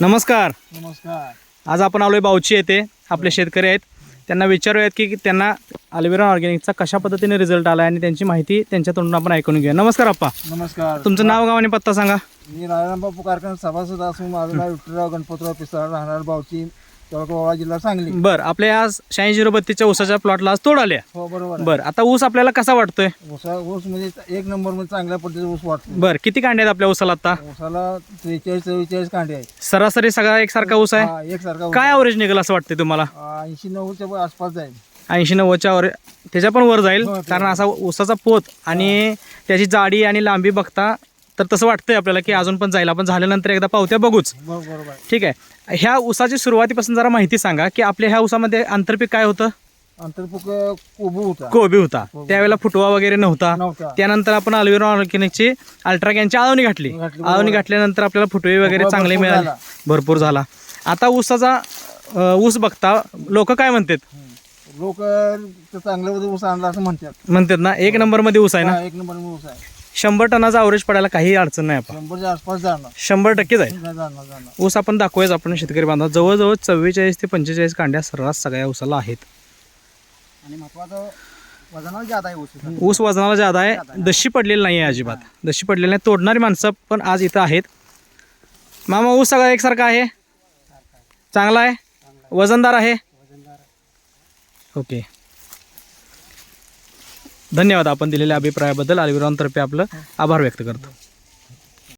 नमस्कार. नमस्कार. आज आपण आलोय बावची येथे. आपले शेतकरी आहेत, त्यांना विचारूयात की त्यांना अल्विरॉन ऑर्गॅनिकचा कशा पद्धतीने रिझल्ट आला आणि त्यांची माहिती त्यांच्या तोंडून आपण ऐकून घेऊया. नमस्कार अप्पा. नमस्कार. तुमचं नाव, गाव आणि पत्ता सांगा. मी नारायण बापू कारखाना सभासद असून माझं नाव विठ्ठलराव गणपतराव पिसाळ, राहणार बावची, तालुका जिल्हा सांगली. बरं, आपल्या आज 8632च्या ऊसाच्या प्लॉटला आज तोड आल्या. हो बरोबर. बरं, आता ऊस आपल्याला कसा वाटतोय? ऊस म्हणजे एक नंबर मध्ये चांगल्या पद्धतीचा ऊस वाटतो. बरं, किती कांडे आहेत आपल्या ऊसाला आता? ऊसाला 43-44 कांडे आहेत. सरासरी सगळा एकसारखा ऊस आहे. हा, एकसारखा. काय ॲव्हरेज निघेल असं वाटतंय तुम्हाला? 80-90च्या आसपास जाईल. 80-90च्या वर, त्याच्या पण वर जाईल. हो, कारण असा ऊसाचा पोत आणि त्याची जाडी आणि लांबी बघता तर तसं वाटतंय आपल्याला की अजून पण जाईल. आपण झाल्यानंतर एकदा पावत्या बघूच. बरोबर. ठीक आहे. ह्या ऊसाची सुरुवातीपासून जरा माहिती सांगा की आपल्या ह्या ऊसामध्ये आंतरपीक काय होतं? अंतर्पुक कोबू होता. कोबी होता. त्यावेळेला फुटवा वगैरे नव्हता. त्यानंतर आपण अल्विरॉन ऑर्गॅनिकची अल्ट्राकॅनची आळवणी घातली. आळवणी घातल्यानंतर आपल्याला फुटवे वगैरे चांगले मिळाले, भरपूर झाला. आता ऊसाचा ऊस बघता लोक काय म्हणतात? लोक चांगल्या ऊस आणला असं म्हणतात ना. एक नंबर मध्ये ऊस आहे ना. एक नंबर ऊस आहे. 100 टनाचा ॲव्हरेज पडायला काही अडचण नाही. आपण 100च्या आसपास जाणार. 100% जाईल. जाणार. ऊस आपण दाखवूयाच आपण शेतकरी बांधव. जवळजवळ 44 ते 45 कांड्या सर्रास सगळ्या ऊसाला आहेत. आणि महत्वाचं वजनाला जादा आहे ऊस. ऊस वजनाला जादा आहे. दशी पडलेली नाही आहे अजिबात. दशी पडलेली नाही. तोडणारी माणसं पण आज इथं आहेत. मामा, ऊस सगळा एकसारखा आहे, चांगला आहे, वजनदार आहे. ओके, धन्यवाद. आपण दिलेल्या अभिप्रायाबद्दल अल्विरॉनतर्फे आपलं आभार व्यक्त करतो.